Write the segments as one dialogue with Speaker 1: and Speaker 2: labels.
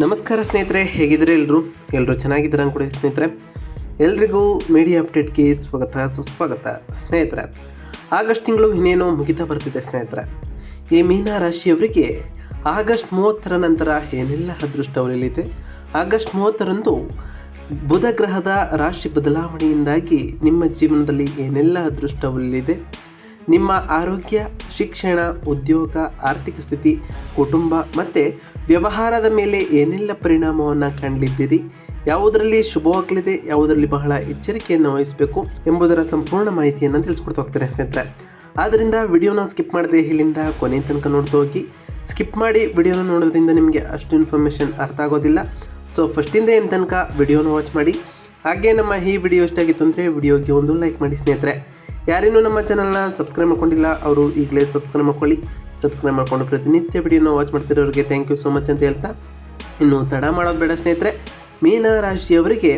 Speaker 1: ನಮಸ್ಕಾರ ಸ್ನೇಹಿತರೆ, ಹೇಗಿದ್ರೆ ಎಲ್ಲರೂ ಚೆನ್ನಾಗಿದ್ದೀರ ಅನ್ಕೊಡಿ ಸ್ನೇಹಿತರೆ. ಎಲ್ರಿಗೂ ಮೀಡಿಯಾ ಅಪ್ಡೇಟ್ಗೆ ಸ್ವಾಗತ ಸುಸ್ವಾಗತ ಸ್ನೇಹಿತರೆ. ಆಗಸ್ಟ್ ತಿಂಗಳು ಇನ್ನೇನೋ ಮುಗಿತಾ ಬರ್ತಿದೆ ಸ್ನೇಹಿತರೆ. ಈ ಮೀನ ರಾಶಿಯವರಿಗೆ ಆಗಸ್ಟ್ 30ರ ನಂತರ ಏನೆಲ್ಲ ಅದೃಷ್ಟ ಒಲಿಯಲಿದೆ, ಆಗಸ್ಟ್ 30ರಂದು ಬುಧ ಗ್ರಹದ ರಾಶಿ ಬದಲಾವಣೆಯಿಂದಾಗಿ ನಿಮ್ಮ ಜೀವನದಲ್ಲಿ ಏನೆಲ್ಲ ಅದೃಷ್ಟ ಒಲಿಯಲಿದೆ, ನಿಮ್ಮ ಆರೋಗ್ಯ, ಶಿಕ್ಷಣ, ಉದ್ಯೋಗ, ಆರ್ಥಿಕ ಸ್ಥಿತಿ, ಕುಟುಂಬ ಮತ್ತು ವ್ಯವಹಾರದ ಮೇಲೆ ಏನೆಲ್ಲ ಪರಿಣಾಮವನ್ನು ಕಾಣಲಿದ್ದೀರಿ, ಯಾವುದರಲ್ಲಿ ಶುಭವಾಗಲಿದೆ, ಯಾವುದರಲ್ಲಿ ಬಹಳ ಎಚ್ಚರಿಕೆಯನ್ನು ವಹಿಸಬೇಕು ಎಂಬುದರ ಸಂಪೂರ್ಣ ಮಾಹಿತಿಯನ್ನು ತಿಳಿಸ್ಕೊಡ್ತಾ ಹೋಗ್ತಾರೆ ಸ್ನೇಹಿತರೆ. ಆದ್ದರಿಂದ ವಿಡಿಯೋನ ಸ್ಕಿಪ್ ಮಾಡದೆ ಇಲ್ಲಿಂದ ಕೊನೆ ತನಕ ನೋಡ್ತಾ ಹೋಗಿ. ಸ್ಕಿಪ್ ಮಾಡಿ ವಿಡಿಯೋನ ನೋಡೋದ್ರಿಂದ ನಿಮಗೆ ಅಷ್ಟು ಇನ್ಫಾರ್ಮೇಷನ್ ಅರ್ಥ ಆಗೋದಿಲ್ಲ. ಸೊ ಫಸ್ಟಿಂದ ಏನು ತನಕ ವಿಡಿಯೋನ ವಾಚ್ ಮಾಡಿ. ಹಾಗೆ ನಮ್ಮ ಈ ವಿಡಿಯೋ ಇಷ್ಟ ಆಗಿತ್ತು ಅಂದರೆ ವಿಡಿಯೋಗೆ ಒಂದು ಲೈಕ್ ಮಾಡಿ ಸ್ನೇಹಿತರೆ. ಯಾರೇನೂ ನಮ್ಮ ಚಾನಲ್ನ ಸಬ್ಸ್ಕ್ರೈಬ್ ಮಾಡ್ಕೊಂಡಿಲ್ಲ ಅವರು ಈಗಲೇ ಸಬ್ಸ್ಕ್ರೈಬ್ ಮಾಡ್ಕೊಳ್ಳಿ. ಸಬ್ಸ್ಕ್ರೈಬ್ ಮಾಡ್ಕೊಂಡು ಪ್ರತಿನಿತ್ಯ ವಿಡಿಯೋನ ವಾಚ್ ಮಾಡ್ತಿರೋರಿಗೆ ಥ್ಯಾಂಕ್ ಯು ಸೋ ಮಚ್ ಅಂತ ಹೇಳ್ತಾ, ಇನ್ನು ತಡ ಮಾಡೋದು ಬೇಡ ಸ್ನೇಹಿತರೆ. ಮೀನ ರಾಶಿಯವರಿಗೆ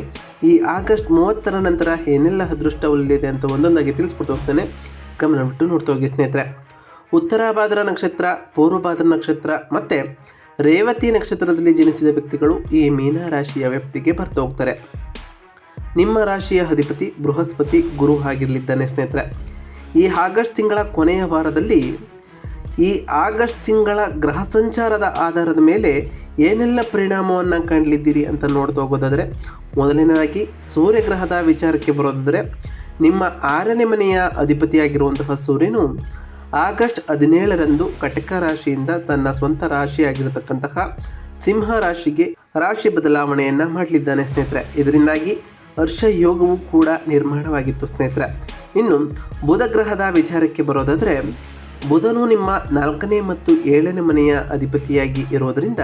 Speaker 1: ಈ ಆಗಸ್ಟ್ 30ರ ನಂತರ ಏನೆಲ್ಲ ಅದೃಷ್ಟ ಒಲಿಯಲಿದೆ ಅಂತ ಒಂದೊಂದಾಗಿ ತಿಳಿಸ್ಕೊಟ್ಟು ಹೋಗ್ತಾನೆ. ಗಮನ ಬಿಟ್ಟು ನೋಡ್ತಾ ಹೋಗಿ ಸ್ನೇಹಿತರೆ. ಉತ್ತರಾಭಾದ್ರ ನಕ್ಷತ್ರ, ಪೂರ್ವಭಾದ್ರ ನಕ್ಷತ್ರ ಮತ್ತು ರೇವತಿ ನಕ್ಷತ್ರದಲ್ಲಿ ಜನಿಸಿದ ವ್ಯಕ್ತಿಗಳು ಈ ಮೀನ ರಾಶಿಯ ವ್ಯಕ್ತಿಗೆ ಬರ್ತಾ ಹೋಗ್ತಾರೆ. ನಿಮ್ಮ ರಾಶಿಯ ಅಧಿಪತಿ ಬೃಹಸ್ಪತಿ ಗುರು ಆಗಿರಲಿದ್ದಾನೆ ಸ್ನೇಹಿತರೆ. ಈ ಆಗಸ್ಟ್ ತಿಂಗಳ ಕೊನೆಯ ವಾರದಲ್ಲಿ ಈ ಆಗಸ್ಟ್ ತಿಂಗಳ ಗ್ರಹ ಸಂಚಾರದ ಆಧಾರದ ಮೇಲೆ ಏನೆಲ್ಲ ಪರಿಣಾಮವನ್ನು ಕಾಣಲಿದ್ದೀರಿ ಅಂತ ನೋಡ್ತಾ ಹೋಗೋದಾದರೆ, ಮೊದಲನೇದಾಗಿ ಸೂರ್ಯಗ್ರಹದ ವಿಚಾರಕ್ಕೆ ಬರೋದಾದರೆ, ನಿಮ್ಮ 6ನೇ ಮನೆಯ ಅಧಿಪತಿಯಾಗಿರುವಂತಹ ಸೂರ್ಯನು ಆಗಸ್ಟ್ 17ರಂದು ಕಟಕ ರಾಶಿಯಿಂದ ತನ್ನ ಸ್ವಂತ ರಾಶಿಯಾಗಿರತಕ್ಕಂತಹ ಸಿಂಹ ರಾಶಿಗೆ ರಾಶಿ ಬದಲಾವಣೆಯನ್ನು ಮಾಡಲಿದ್ದಾನೆ ಸ್ನೇಹಿತರೆ. ಇದರಿಂದಾಗಿ ಹರ್ಷ ಯೋಗವೂ ಕೂಡ ನಿರ್ಮಾಣವಾಗಿತ್ತು ಸ್ನೇಹಿತರೆ. ಇನ್ನು ಬುಧ ಗ್ರಹದ ವಿಚಾರಕ್ಕೆ ಬರೋದಾದರೆ, ಬುಧನು ನಿಮ್ಮ 4ನೇ ಮತ್ತು 7ನೇ ಮನೆಯ ಅಧಿಪತಿಯಾಗಿ ಇರೋದರಿಂದ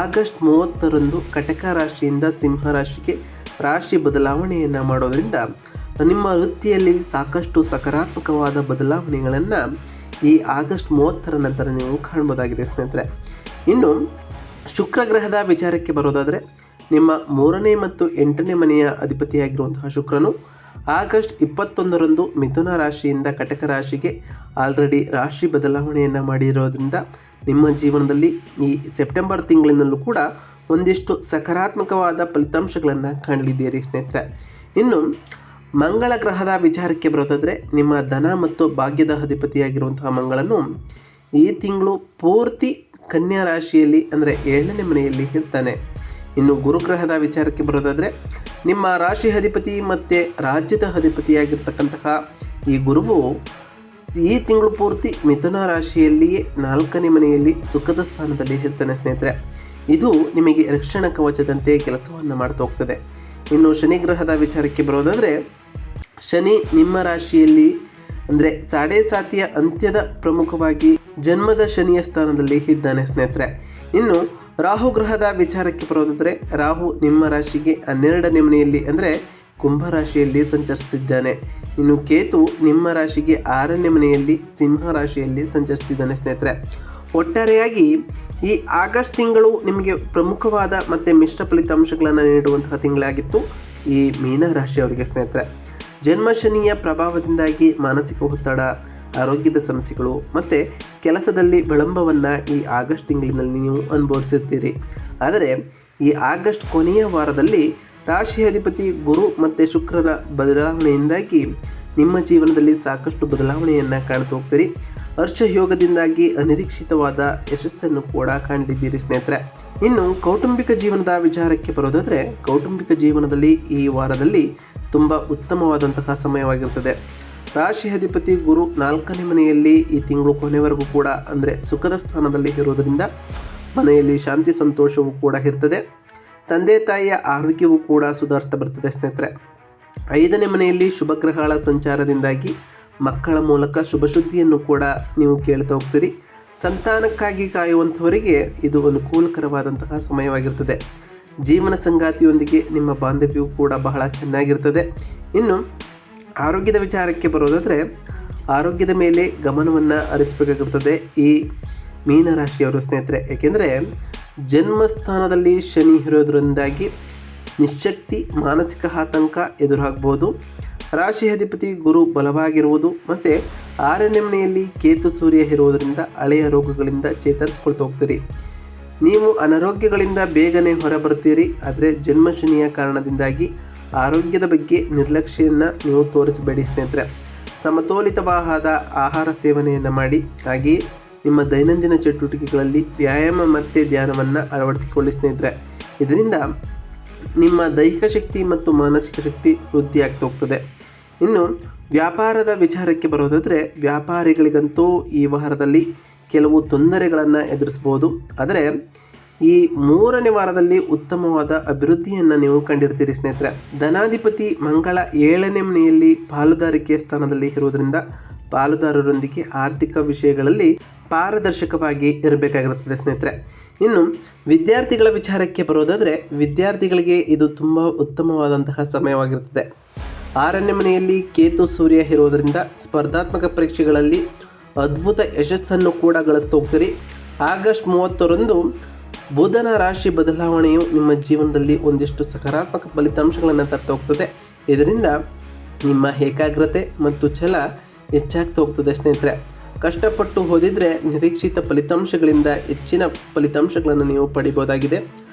Speaker 1: ಆಗಸ್ಟ್ 30ರಂದು ಕಟಕ ರಾಶಿಯಿಂದ ಸಿಂಹ ರಾಶಿಗೆ ರಾಶಿ ಬದಲಾವಣೆಯನ್ನು ಮಾಡೋದರಿಂದ ನಿಮ್ಮ ವೃತ್ತಿಯಲ್ಲಿ ಸಾಕಷ್ಟು ಸಕಾರಾತ್ಮಕವಾದ ಬದಲಾವಣೆಗಳನ್ನು ಈ ಆಗಸ್ಟ್ 30ರ ನಂತರ ನೀವು ಕಾಣ್ಬೋದಾಗಿದೆ ಸ್ನೇಹಿತರೆ. ಇನ್ನು ಶುಕ್ರ ಗ್ರಹದ ವಿಚಾರಕ್ಕೆ ಬರೋದಾದರೆ, ನಿಮ್ಮ 3ನೇ ಮತ್ತು 8ನೇ ಮನೆಯ ಅಧಿಪತಿಯಾಗಿರುವಂತಹ ಶುಕ್ರನು ಆಗಸ್ಟ್ 21ರಂದು ಮಿಥುನ ರಾಶಿಯಿಂದ ಕಟಕ ರಾಶಿಗೆ ಆಲ್ರೆಡಿ ರಾಶಿ ಬದಲಾವಣೆಯನ್ನು ಮಾಡಿರೋದ್ರಿಂದ ನಿಮ್ಮ ಜೀವನದಲ್ಲಿ ಈ ಸೆಪ್ಟೆಂಬರ್ ತಿಂಗಳಿನಲ್ಲೂ ಕೂಡ ಒಂದಿಷ್ಟು ಸಕಾರಾತ್ಮಕವಾದ ಫಲಿತಾಂಶಗಳನ್ನು ಕಾಣಲಿದ್ದೀರಿ ಸ್ನೇಹಿತರೆ. ಇನ್ನು ಮಂಗಳ ಗ್ರಹದ ವಿಚಾರಕ್ಕೆ ಬರೋದಾದರೆ, ನಿಮ್ಮ ಧನ ಮತ್ತು ಭಾಗ್ಯದ ಅಧಿಪತಿಯಾಗಿರುವಂತಹ ಮಂಗಳನು ಈ ತಿಂಗಳು ಪೂರ್ತಿ ಕನ್ಯಾ ರಾಶಿಯಲ್ಲಿ ಅಂದರೆ 7ನೇ ಮನೆಯಲ್ಲಿ ಇರ್ತಾನೆ. ಇನ್ನು ಗುರುಗ್ರಹದ ವಿಚಾರಕ್ಕೆ ಬರೋದಾದರೆ, ನಿಮ್ಮ ರಾಶಿ ಅಧಿಪತಿ ಮತ್ತು ರಾಜ್ಯದ ಅಧಿಪತಿಯಾಗಿರ್ತಕ್ಕಂತಹ ಈ ಗುರುವು ಈ ತಿಂಗಳು ಪೂರ್ತಿ ಮಿಥುನ ರಾಶಿಯಲ್ಲಿಯೇ 4ನೇ ಮನೆಯಲ್ಲಿ ಸುಖದ ಸ್ಥಾನದಲ್ಲಿ ಇರ್ತಾನೆ ಸ್ನೇಹಿತರೆ. ಇದು ನಿಮಗೆ ರಕ್ಷಣಾ ಕವಚದಂತೆ ಕೆಲಸವನ್ನು ಮಾಡ್ತಾ ಹೋಗ್ತದೆ. ಇನ್ನು ಶನಿ ಗ್ರಹದ ವಿಚಾರಕ್ಕೆ ಬರೋದಾದರೆ, ಶನಿ ನಿಮ್ಮ ರಾಶಿಯಲ್ಲಿ ಅಂದರೆ ಸಾಡೆ ಸಾತಿಯ ಅಂತ್ಯದ ಪ್ರಮುಖವಾಗಿ ಜನ್ಮದ ಶನಿಯ ಸ್ಥಾನದಲ್ಲಿ ಇದ್ದಾನೆ ಸ್ನೇಹಿತರೆ. ಇನ್ನು ರಾಹು ಗ್ರಹದ ವಿಚಾರಕ್ಕೆ ಬರೋದಾದರೆ, ರಾಹು ನಿಮ್ಮ ರಾಶಿಗೆ 12ನೇ ಮನೆಯಲ್ಲಿ ಅಂದರೆ ಕುಂಭ ರಾಶಿಯಲ್ಲಿ ಸಂಚರಿಸ್ತಿದ್ದಾನೆ. ಇನ್ನು ಕೇತು ನಿಮ್ಮ ರಾಶಿಗೆ 6ನೇ ಮನೆಯಲ್ಲಿ ಸಿಂಹ ರಾಶಿಯಲ್ಲಿ ಸಂಚರಿಸ್ತಿದ್ದಾನೆ ಸ್ನೇಹಿತರೆ. ಒಟ್ಟಾರೆಯಾಗಿ ಈ ಆಗಸ್ಟ್ ತಿಂಗಳು ನಿಮಗೆ ಪ್ರಮುಖವಾದ ಮತ್ತು ಮಿಶ್ರ ಫಲಿತಾಂಶಗಳನ್ನು ನೀಡುವಂತಹ ತಿಂಗಳಾಗಿತ್ತು ಈ ಮೀನ ರಾಶಿಯವರಿಗೆ ಸ್ನೇಹಿತರೆ. ಜನ್ಮ ಶನಿಯ ಪ್ರಭಾವದಿಂದಾಗಿ ಮಾನಸಿಕ ಒತ್ತಡ, ಆರೋಗ್ಯದ ಸಮಸ್ಯೆಗಳು ಮತ್ತು ಕೆಲಸದಲ್ಲಿ ವಿಳಂಬವನ್ನು ಈ ಆಗಸ್ಟ್ ತಿಂಗಳಿನಲ್ಲಿ ನೀವು ಅನುಭವಿಸುತ್ತೀರಿ. ಆದರೆ ಈ ಆಗಸ್ಟ್ ಕೊನೆಯ ವಾರದಲ್ಲಿ ರಾಶಿ ಅಧಿಪತಿ ಗುರು ಮತ್ತು ಶುಕ್ರರ ಬದಲಾವಣೆಯಿಂದಾಗಿ ನಿಮ್ಮ ಜೀವನದಲ್ಲಿ ಸಾಕಷ್ಟು ಬದಲಾವಣೆಯನ್ನು ಕಾಣ್ತಾ ಹೋಗ್ತೀರಿ. ಹರ್ಷ ಯೋಗದಿಂದಾಗಿ ಅನಿರೀಕ್ಷಿತವಾದ ಯಶಸ್ಸನ್ನು ಕೂಡ ಕಾಣಲಿದ್ದೀರಿ ಸ್ನೇಹಿತರೆ. ಇನ್ನು ಕೌಟುಂಬಿಕ ಜೀವನದ ವಿಚಾರಕ್ಕೆ ಬರೋದಾದರೆ, ಕೌಟುಂಬಿಕ ಜೀವನದಲ್ಲಿ ಈ ವಾರದಲ್ಲಿ ತುಂಬ ಉತ್ತಮವಾದಂತಹ ಸಮಯವಾಗಿರ್ತದೆ. ರಾಶಿ ಅಧಿಪತಿ ಗುರು 4ನೇ ಮನೆಯಲ್ಲಿ ಈ ತಿಂಗಳು ಕೊನೆವರೆಗೂ ಕೂಡ ಅಂದರೆ ಸುಖದ ಸ್ಥಾನದಲ್ಲಿ ಇರೋದರಿಂದ ಮನೆಯಲ್ಲಿ ಶಾಂತಿ ಸಂತೋಷವೂ ಕೂಡ ಇರ್ತದೆ. ತಂದೆ ತಾಯಿಯ ಆರೋಗ್ಯವೂ ಕೂಡ ಸುಧಾರಿಸ್ತಾ ಬರ್ತದೆ ಸ್ನೇಹಿತರೆ. 5ನೇ ಮನೆಯಲ್ಲಿ ಶುಭ ಗ್ರಹಗಳ ಸಂಚಾರದಿಂದಾಗಿ ಮಕ್ಕಳ ಮೂಲಕ ಶುಭ ಸುದ್ದಿಯನ್ನು ಕೂಡ ನೀವು ಕೇಳ್ತಾ ಹೋಗ್ತೀರಿ. ಸಂತಾನಕ್ಕಾಗಿ ಕಾಯುವಂಥವರಿಗೆ ಇದು ಅನುಕೂಲಕರವಾದಂತಹ ಸಮಯವಾಗಿರ್ತದೆ. ಜೀವನ ಸಂಗಾತಿಯೊಂದಿಗೆ ನಿಮ್ಮ ಬಾಂಧವ್ಯವು ಕೂಡ ಬಹಳ ಚೆನ್ನಾಗಿರ್ತದೆ. ಇನ್ನು ಆರೋಗ್ಯದ ವಿಚಾರಕ್ಕೆ ಬರೋದಾದರೆ, ಆರೋಗ್ಯದ ಮೇಲೆ ಗಮನವನ್ನು ಹರಿಸಬೇಕಾಗಿರ್ತದೆ ಈ ಮೀನ ರಾಶಿಯವರು ಸ್ನೇಹಿತರೆ. ಏಕೆಂದರೆ ಜನ್ಮಸ್ಥಾನದಲ್ಲಿ ಶನಿ ಇರೋದರಿಂದಾಗಿ ನಿಶ್ಶಕ್ತಿ, ಮಾನಸಿಕ ಆತಂಕ ಎದುರಾಗ್ಬೋದು. ರಾಶಿ ಅಧಿಪತಿ ಗುರು ಬಲವಾಗಿರುವುದು ಮತ್ತು 6ನೇ ಮನೆಯಲ್ಲಿ ಕೇತು ಸೂರ್ಯ ಇರುವುದರಿಂದ ಹಳೆಯ ರೋಗಗಳಿಂದ ಚೇತರಿಸ್ಕೊಳ್ತಾ ಹೋಗ್ತೀರಿ. ನೀವು ಅನಾರೋಗ್ಯಗಳಿಂದ ಬೇಗನೆ ಹೊರಬರ್ತೀರಿ. ಆದರೆ ಜನ್ಮಶನಿಯ ಕಾರಣದಿಂದಾಗಿ ಆರೋಗ್ಯದ ಬಗ್ಗೆ ನಿರ್ಲಕ್ಷ್ಯವನ್ನು ನೀವು ತೋರಿಸಬೇಡಿ ಸ್ನೇಹಿತರೆ. ಸಮತೋಲಿತವಾದ ಆಹಾರ ಸೇವನೆಯನ್ನು ಮಾಡಿ. ಹಾಗೆಯೇ ನಿಮ್ಮ ದೈನಂದಿನ ಚಟುವಟಿಕೆಗಳಲ್ಲಿ ವ್ಯಾಯಾಮ ಮತ್ತು ಧ್ಯಾನವನ್ನು ಅಳವಡಿಸಿಕೊಳ್ಳಿ ಸ್ನೇಹಿತರೆ. ಇದರಿಂದ ನಿಮ್ಮ ದೈಹಿಕ ಶಕ್ತಿ ಮತ್ತು ಮಾನಸಿಕ ಶಕ್ತಿ ವೃದ್ಧಿಯಾಗ್ತಾ ಹೋಗ್ತದೆ. ಇನ್ನು ವ್ಯಾಪಾರದ ವಿಚಾರಕ್ಕೆ ಬರೋದಾದರೆ, ವ್ಯಾಪಾರಿಗಳಿಗಂತೂ ಈ ವಾರದಲ್ಲಿ ಕೆಲವು ತೊಂದರೆಗಳನ್ನು ಎದುರಿಸ್ಬೋದು. ಆದರೆ ಈ 3ನೇ ವಾರದಲ್ಲಿ ಉತ್ತಮವಾದ ಅಭಿವೃದ್ಧಿಯನ್ನು ನೀವು ಕಂಡಿರ್ತೀರಿ ಸ್ನೇಹಿತರೆ. ಧನಾಧಿಪತಿ ಮಂಗಳ 7ನೇ ಮನೆಯಲ್ಲಿ ಪಾಲುದಾರಿಕೆ ಸ್ಥಾನದಲ್ಲಿ ಇರುವುದರಿಂದ ಪಾಲುದಾರರೊಂದಿಗೆ ಆರ್ಥಿಕ ವಿಷಯಗಳಲ್ಲಿ ಪಾರದರ್ಶಕವಾಗಿ ಇರಬೇಕಾಗಿರುತ್ತದೆ ಸ್ನೇಹಿತರೆ. ಇನ್ನು ವಿದ್ಯಾರ್ಥಿಗಳ ವಿಚಾರಕ್ಕೆ ಬರೋದಾದರೆ, ವಿದ್ಯಾರ್ಥಿಗಳಿಗೆ ಇದು ತುಂಬ ಉತ್ತಮವಾದಂತಹ ಸಮಯವಾಗಿರುತ್ತದೆ. 6ನೇ ಮನೆಯಲ್ಲಿ ಕೇತು ಸೂರ್ಯ ಇರುವುದರಿಂದ ಸ್ಪರ್ಧಾತ್ಮಕ ಪರೀಕ್ಷೆಗಳಲ್ಲಿ ಅದ್ಭುತ ಯಶಸ್ಸನ್ನು ಕೂಡ ಗಳಿಸ್ತಾ ಹೋಗ್ತೀರಿ. ಆಗಸ್ಟ್ 30ರಂದು ಬುಧನ ರಾಶಿ ಬದಲಾವಣೆಯು ನಿಮ್ಮ ಜೀವನದಲ್ಲಿ ಒಂದಿಷ್ಟು ಸಕಾರಾತ್ಮಕ ಫಲಿತಾಂಶಗಳನ್ನು ತರ್ತಾ ಹೋಗ್ತದೆ. ಇದರಿಂದ ನಿಮ್ಮ ಏಕಾಗ್ರತೆ ಮತ್ತು ಛಲ ಹೆಚ್ಚಾಗ್ತಾ ಹೋಗ್ತದೆ ಸ್ನೇಹಿತರೆ. ಕಷ್ಟಪಟ್ಟು ಓದಿದರೆ ನಿರೀಕ್ಷಿತ ಫಲಿತಾಂಶಗಳಿಂದ ಹೆಚ್ಚಿನ ಫಲಿತಾಂಶಗಳನ್ನು ನೀವು ಪಡಿಬೋದಾಗಿದೆ.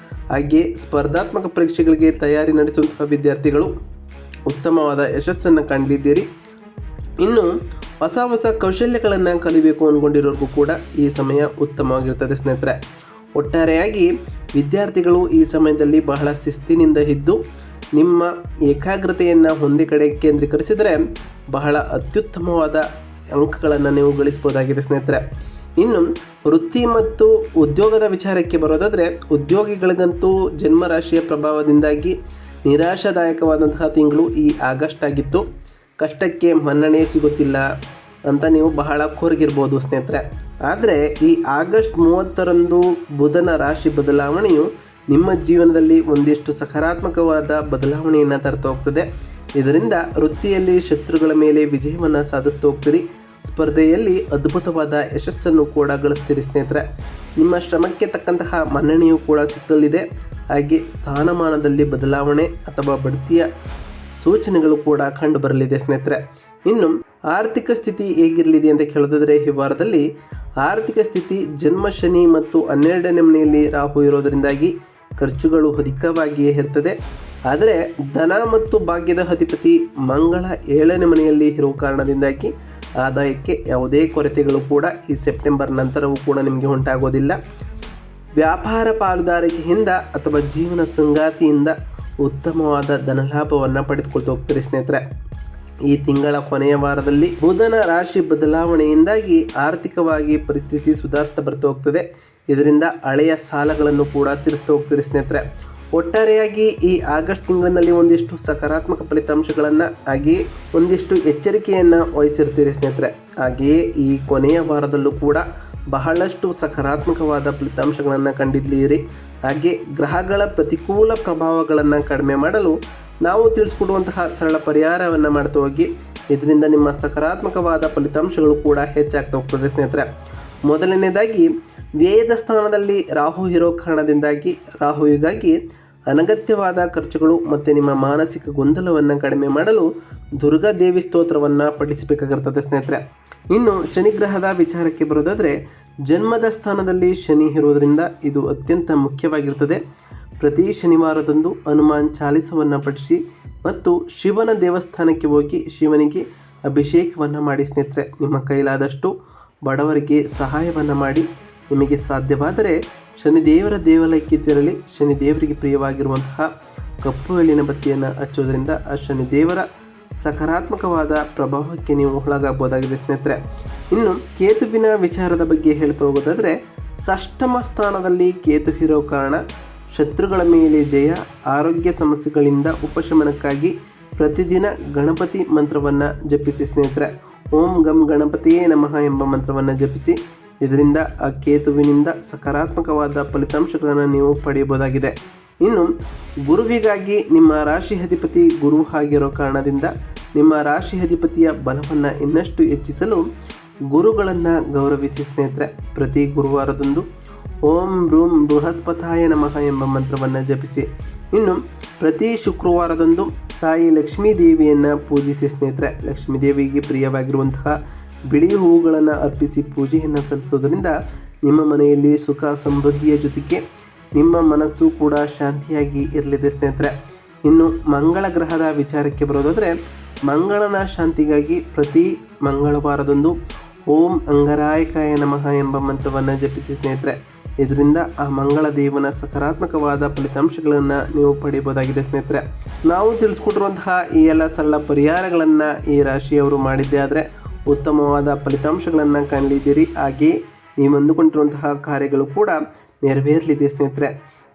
Speaker 1: ಹಾಗೆಯೇ ಸ್ಪರ್ಧಾತ್ಮಕ ಪರೀಕ್ಷೆಗಳಿಗೆ ತಯಾರಿ ನಡೆಸುವಂತಹ ವಿದ್ಯಾರ್ಥಿಗಳು ಉತ್ತಮವಾದ ಯಶಸ್ಸನ್ನು ಕಂಡಿದ್ದೀರಿ. ಇನ್ನು ಹೊಸ ಕೌಶಲ್ಯಗಳನ್ನು ಕಲಿಬೇಕು ಅಂದ್ಕೊಂಡಿರೋರಿಗೂ ಕೂಡ ಈ ಸಮಯ ಉತ್ತಮವಾಗಿರ್ತದೆ ಸ್ನೇಹಿತರೆ. ಒಟ್ಟಾರೆಯಾಗಿ ವಿದ್ಯಾರ್ಥಿಗಳು ಈ ಸಮಯದಲ್ಲಿ ಬಹಳ ಶಿಸ್ತಿನಿಂದ ಇದ್ದು ನಿಮ್ಮ ಏಕಾಗ್ರತೆಯನ್ನು ಒಂದೇ ಕಡೆ ಕೇಂದ್ರೀಕರಿಸಿದರೆ ಬಹಳ ಅತ್ಯುತ್ತಮವಾದ ಅಂಕಗಳನ್ನು ನೀವು ಗಳಿಸ್ಬೋದಾಗಿದೆ ಸ್ನೇಹಿತರೆ. ಇನ್ನು ವೃತ್ತಿ ಮತ್ತು ಉದ್ಯೋಗದ ವಿಚಾರಕ್ಕೆ ಬರೋದಾದರೆ, ಉದ್ಯೋಗಿಗಳಿಗಂತೂ ಜನ್ಮರಾಶಿಯ ಪ್ರಭಾವದಿಂದಾಗಿ ನಿರಾಶಾದಾಯಕವಾದಂತಹ ತಿಂಗಳು ಈ ಆಗಸ್ಟ್ ಆಗಿತ್ತು. ಕಷ್ಟಕ್ಕೆ ಮನ್ನಣೆ ಸಿಗುತ್ತಿಲ್ಲ ಅಂತ ನೀವು ಬಹಳ ಕೊರಗಿರ್ಬೋದು ಸ್ನೇಹಿತರೆ. ಆದರೆ ಈ ಆಗಸ್ಟ್ 30ರಂದು ಬುಧನ ರಾಶಿ ಬದಲಾವಣೆಯು ನಿಮ್ಮ ಜೀವನದಲ್ಲಿ ಒಂದಿಷ್ಟು ಸಕಾರಾತ್ಮಕವಾದ ಬದಲಾವಣೆಯನ್ನು ತರ್ತಾ ಹೋಗ್ತದೆ. ಇದರಿಂದ ವೃತ್ತಿಯಲ್ಲಿ ಶತ್ರುಗಳ ಮೇಲೆ ವಿಜಯವನ್ನು ಸಾಧಿಸ್ತಾ ಹೋಗ್ತೀರಿ. ಸ್ಪರ್ಧೆಯಲ್ಲಿ ಅದ್ಭುತವಾದ ಯಶಸ್ಸನ್ನು ಕೂಡ ಗಳಿಸ್ತೀರಿ ಸ್ನೇಹಿತರೆ. ನಿಮ್ಮ ಶ್ರಮಕ್ಕೆ ತಕ್ಕಂತಹ ಮನ್ನಣೆಯೂ ಕೂಡ ಸಿಕ್ಕಲಿದೆ. ಹಾಗೆ ಸ್ಥಾನಮಾನದಲ್ಲಿ ಬದಲಾವಣೆ ಅಥವಾ ಬಡ್ತಿಯ ಸೂಚನೆಗಳು ಕೂಡ ಕಂಡು ಬರಲಿದೆ ಸ್ನೇಹಿತರೆ. ಇನ್ನು ಆರ್ಥಿಕ ಸ್ಥಿತಿ ಹೇಗಿರಲಿದೆ ಅಂತ ಕೇಳೋದಾದರೆ, ಈ ವಾರದಲ್ಲಿ ಆರ್ಥಿಕ ಸ್ಥಿತಿ ಜನ್ಮ ಶನಿ ಮತ್ತು 12ನೇ ಮನೆಯಲ್ಲಿ ರಾಹು ಇರೋದರಿಂದಾಗಿ ಖರ್ಚುಗಳು ಅಧಿಕವಾಗಿಯೇ ಇರ್ತದೆ. ಆದರೆ ಧನ ಮತ್ತು ಭಾಗ್ಯದ ಅಧಿಪತಿ ಮಂಗಳ 7ನೇ ಮನೆಯಲ್ಲಿ ಇರುವ ಕಾರಣದಿಂದಾಗಿ ಆದಾಯಕ್ಕೆ ಯಾವುದೇ ಕೊರತೆಗಳು ಕೂಡ ಈ ಸೆಪ್ಟೆಂಬರ್ ನಂತರವೂ ಕೂಡ ನಿಮಗೆ ಉಂಟಾಗೋದಿಲ್ಲ. ವ್ಯಾಪಾರ ಪಾಲುದಾರಿಕೆಯಿಂದ ಅಥವಾ ಜೀವನ ಸಂಗಾತಿಯಿಂದ ಉತ್ತಮವಾದ ಧನಲಾಭವನ್ನು ಪಡೆದುಕೊಳ್ತಾ ಹೋಗ್ತೀರಿ ಸ್ನೇಹಿತರೆ. ಈ ತಿಂಗಳ ಕೊನೆಯ ವಾರದಲ್ಲಿ ಬುಧನ ರಾಶಿ ಬದಲಾವಣೆಯಿಂದಾಗಿ ಆರ್ಥಿಕವಾಗಿ ಪರಿಸ್ಥಿತಿ ಸುಧಾರಿಸ್ತಾ ಬರ್ತಾ ಹೋಗ್ತದೆ. ಇದರಿಂದ ಹಳೆಯ ಸಾಲಗಳನ್ನು ಕೂಡ ತೀರಿಸ್ತಾ ಹೋಗ್ತೀರಿ ಸ್ನೇಹಿತರೆ. ಒಟ್ಟಾರೆಯಾಗಿ ಈ ಆಗಸ್ಟ್ ತಿಂಗಳಿನಲ್ಲಿ ಒಂದಿಷ್ಟು ಸಕಾರಾತ್ಮಕ ಫಲಿತಾಂಶಗಳನ್ನು ಹಾಗೆಯೇ ಒಂದಿಷ್ಟು ಎಚ್ಚರಿಕೆಯನ್ನು ವಹಿಸಿರ್ತೀರಿ ಸ್ನೇಹಿತರೆ. ಹಾಗೆಯೇ ಈ ಕೊನೆಯ ವಾರದಲ್ಲೂ ಕೂಡ ಬಹಳಷ್ಟು ಸಕಾರಾತ್ಮಕವಾದ ಫಲಿತಾಂಶಗಳನ್ನು ಕಂಡಿದ್ದೀರಿ. ಹಾಗೆ ಗ್ರಹಗಳ ಪ್ರತಿಕೂಲ ಪ್ರಭಾವಗಳನ್ನು ಕಡಿಮೆ ಮಾಡಲು ನಾವು ತಿಳಿಸ್ಕೊಡುವಂತಹ ಸರಳ ಪರಿಹಾರವನ್ನು ಮಾಡ್ತಾ ಹೋಗಿ. ಇದರಿಂದ ನಿಮ್ಮ ಸಕಾರಾತ್ಮಕವಾದ ಫಲಿತಾಂಶಗಳು ಕೂಡ ಹೆಚ್ಚಾಗ್ತಾ ಹೋಗ್ತದೆ ಸ್ನೇಹಿತರೆ. ಮೊದಲನೇದಾಗಿ ವ್ಯಯದ ಸ್ಥಾನದಲ್ಲಿ ರಾಹು ಇರೋ ಕಾರಣದಿಂದಾಗಿ ರಾಹುವಿಗಾಗಿ ಅನಗತ್ಯವಾದ ಖರ್ಚುಗಳು ಮತ್ತು ನಿಮ್ಮ ಮಾನಸಿಕ ಗೊಂದಲವನ್ನು ಕಡಿಮೆ ಮಾಡಲು ದುರ್ಗಾ ದೇವಿ ಸ್ತೋತ್ರವನ್ನು ಪಠಿಸಬೇಕಾಗಿರ್ತದೆ ಸ್ನೇಹಿತರೆ. ಇನ್ನು ಶನಿಗ್ರಹದ ವಿಚಾರಕ್ಕೆ ಬರೋದಾದರೆ, ಜನ್ಮದ ಸ್ಥಾನದಲ್ಲಿ ಶನಿ ಇರೋದರಿಂದ ಇದು ಅತ್ಯಂತ ಮುಖ್ಯವಾಗಿರ್ತದೆ. ಪ್ರತಿ ಶನಿವಾರದಂದು ಹನುಮಾನ್ ಚಾಲಿಸವನ್ನು ಪಠಿಸಿ ಮತ್ತು ಶಿವನ ದೇವಸ್ಥಾನಕ್ಕೆ ಹೋಗಿ ಶಿವನಿಗೆ ಅಭಿಷೇಕವನ್ನು ಮಾಡಿ ಸ್ನೇಹಿತರೆ. ನಿಮ್ಮ ಕೈಲಾದಷ್ಟು ಬಡವರಿಗೆ ಸಹಾಯವನ್ನು ಮಾಡಿ. ನಿಮಗೆ ಸಾಧ್ಯವಾದರೆ ಶನಿದೇವರ ದೇವಾಲಯಕ್ಕೆ ತೆರಳಿ ಶನಿದೇವರಿಗೆ ಪ್ರಿಯವಾಗಿರುವಂತಹ ಕಪ್ಪು ಎಳ್ಳಿನ ಬತ್ತಿಯನ್ನು ಹಚ್ಚೋದ್ರಿಂದ ಆ ಶನಿದೇವರ ಸಕಾರಾತ್ಮಕವಾದ ಪ್ರಭಾವಕ್ಕೆ ನೀವು ಒಳಗಾಗಬಹುದಾಗಿದೆ ಸ್ನೇಹಿತರೆ. ಇನ್ನು ಕೇತುವಿನ ವಿಚಾರದ ಬಗ್ಗೆ ಹೇಳ್ತಾ ಹೋಗೋದಾದರೆ, ಷಷ್ಠಮ ಸ್ಥಾನದಲ್ಲಿ ಕೇತು ಇರೋ ಕಾರಣ ಶತ್ರುಗಳ ಮೇಲೆ ಜಯ, ಆರೋಗ್ಯ ಸಮಸ್ಯೆಗಳಿಂದ ಉಪಶಮನಕ್ಕಾಗಿ ಪ್ರತಿದಿನ ಗಣಪತಿ ಮಂತ್ರವನ್ನು ಜಪಿಸಿ ಸ್ನೇಹಿತರೆ. ಓಂ ಗಂ ಗಣಪತಿಯೇ ನಮಃ ಎಂಬ ಮಂತ್ರವನ್ನು ಜಪಿಸಿ. ಇದರಿಂದ ಆ ಕೇತುವಿನಿಂದ ಸಕಾರಾತ್ಮಕವಾದ ಫಲಿತಾಂಶಗಳನ್ನು ನೀವು ಪಡೆಯಬಹುದಾಗಿದೆ. ಇನ್ನು ಗುರುವಿಗಾಗಿ ನಿಮ್ಮ ರಾಶಿ ಅಧಿಪತಿ ಗುರು ಆಗಿರೋ ಕಾರಣದಿಂದ ನಿಮ್ಮ ರಾಶಿ ಅಧಿಪತಿಯ ಬಲವನ್ನು ಇನ್ನಷ್ಟು ಹೆಚ್ಚಿಸಲು ಗುರುಗಳನ್ನು ಗೌರವಿಸಿ ಸ್ನೇಹಿತರೆ. ಪ್ರತಿ ಗುರುವಾರದಂದು ಓಂ ರೂಂ ಬೃಹಸ್ಪತಾಯ ನಮಃ ಎಂಬ ಮಂತ್ರವನ್ನು ಜಪಿಸಿ. ಇನ್ನು ಪ್ರತಿ ಶುಕ್ರವಾರದಂದು ತಾಯಿ ಲಕ್ಷ್ಮೀ ದೇವಿಯನ್ನು ಪೂಜಿಸಿ ಸ್ನೇಹಿತರೆ. ಲಕ್ಷ್ಮೀ ದೇವಿಗೆ ಪ್ರಿಯವಾಗಿರುವಂತಹ ಬಿಳಿ ಹೂವುಗಳನ್ನು ಅರ್ಪಿಸಿ ಪೂಜೆಯನ್ನು ಸಲ್ಲಿಸೋದರಿಂದ ನಿಮ್ಮ ಮನೆಯಲ್ಲಿ ಸುಖ ಸಮೃದ್ಧಿಯ ಜೊತೆಗೆ ನಿಮ್ಮ ಮನಸ್ಸು ಕೂಡ ಶಾಂತಿಯಾಗಿ ಇರಲಿದೆ ಸ್ನೇಹಿತರೆ. ಇನ್ನು ಮಂಗಳ ಗ್ರಹದ ವಿಚಾರಕ್ಕೆ ಬರೋದಾದರೆ, ಮಂಗಳನ ಶಾಂತಿಗಾಗಿ ಪ್ರತಿ ಮಂಗಳವಾರದಂದು ಓಂ ಅಂಗರಾಯಕಾಯ ನಮಃ ಎಂಬ ಮಂತ್ರವನ್ನು ಜಪಿಸಿ ಸ್ನೇಹಿತರೆ. ಇದರಿಂದ ಆ ಮಂಗಳ ದೇವನ ಸಕಾರಾತ್ಮಕವಾದ ಫಲಿತಾಂಶಗಳನ್ನು ನೀವು ಪಡೆಯಬಹುದಾಗಿದೆ ಸ್ನೇಹಿತರೆ. ನಾವು ತಿಳಿಸ್ಕೊಟ್ಟಿರುವಂತಹ ಈ ಎಲ್ಲ ಸರಳ ಪರಿಹಾರಗಳನ್ನು ಈ ರಾಶಿಯವರು ಮಾಡಿದ್ದೇ ಆದರೆ ಉತ್ತಮವಾದ ಫಲಿತಾಂಶಗಳನ್ನು ಕಾಣಲಿದ್ದೀರಿ. ಹಾಗೆಯೇ ನೀವು ಅಂದುಕೊಂಡಿರುವಂತಹ ಕಾರ್ಯಗಳು ಕೂಡ ನೆರವೇರಲಿದೆ ಸ್ನೇಹಿತರೆ.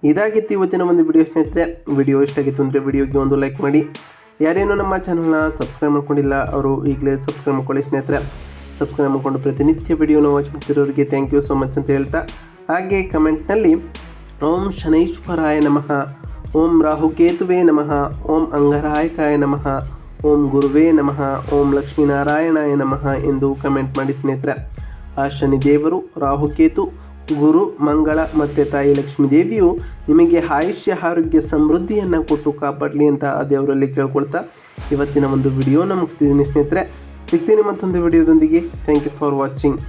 Speaker 1: ಇದಾಗಿತ್ತು ಇವತ್ತಿನ ಒಂದು ವಿಡಿಯೋ ಸ್ನೇಹಿತರೆ. ವಿಡಿಯೋ ಇಷ್ಟ ಆಗಿತ್ತು ಅಂದರೆ ವಿಡಿಯೋಗೆ ಒಂದು ಲೈಕ್ ಮಾಡಿ. ಯಾರೇನೂ ನಮ್ಮ ಚಾನಲ್ನ ಸಬ್ಸ್ಕ್ರೈಬ್ ಮಾಡ್ಕೊಂಡಿಲ್ಲ ಅವರು ಈಗಲೇ ಸಬ್ಸ್ಕ್ರೈಬ್ ಮಾಡ್ಕೊಳ್ಳಿ ಸ್ನೇಹಿತರೆ. ಸಬ್ಸ್ಕ್ರೈಬ್ ಮಾಡಿಕೊಂಡು ಪ್ರತಿನಿತ್ಯ ವಿಡಿಯೋನ ವಾಚ್ ಮಾಡ್ತಿರೋರಿಗೆ ಥ್ಯಾಂಕ್ ಯು ಸೋ ಮಚ್ ಅಂತ ಹೇಳ್ತಾ, ಹಾಗೆ ಕಮೆಂಟ್ನಲ್ಲಿ ಓಂ ಶನೈಶ್ವರಾಯ ನಮಃ, ಓಂ ರಾಹುಕೇತುವೇ ನಮಃ, ಓಂ ಅಂಗರಾಯಕಾಯ ನಮಃ, ಓಂ ಗುರುವೇ ನಮಃ, ಓಂ ಲಕ್ಷ್ಮೀನಾರಾಯಣಾಯ ನಮಃ ಎಂದು ಕಮೆಂಟ್ ಮಾಡಿ ಸ್ನೇಹಿತರೆ. ಆ ಶನಿದೇವರು, ರಾಹುಕೇತು, ಗುರು, ಮಂಗಳ ಮತ್ತು ತಾಯಿ ಲಕ್ಷ್ಮೀ ದೇವಿಯು ನಿಮಗೆ ಆಯುಷ್ಯ ಆರೋಗ್ಯ ಸಮೃದ್ಧಿಯನ್ನು ಕೊಟ್ಟು ಕಾಪಾಡಲಿ ಅಂತ ಆ ದೇವರಲ್ಲಿ ಕೇಳ್ಕೊಳ್ತಾ ಇವತ್ತಿನ ಒಂದು ವಿಡಿಯೋನ ಮುಗಿಸ್ತಿದ್ದೀನಿ ಸ್ನೇಹಿತರೆ. ಸಿಗ್ತೀನಿ ಮತ್ತೊಂದು ವಿಡಿಯೋದೊಂದಿಗೆ. Thank you for watching.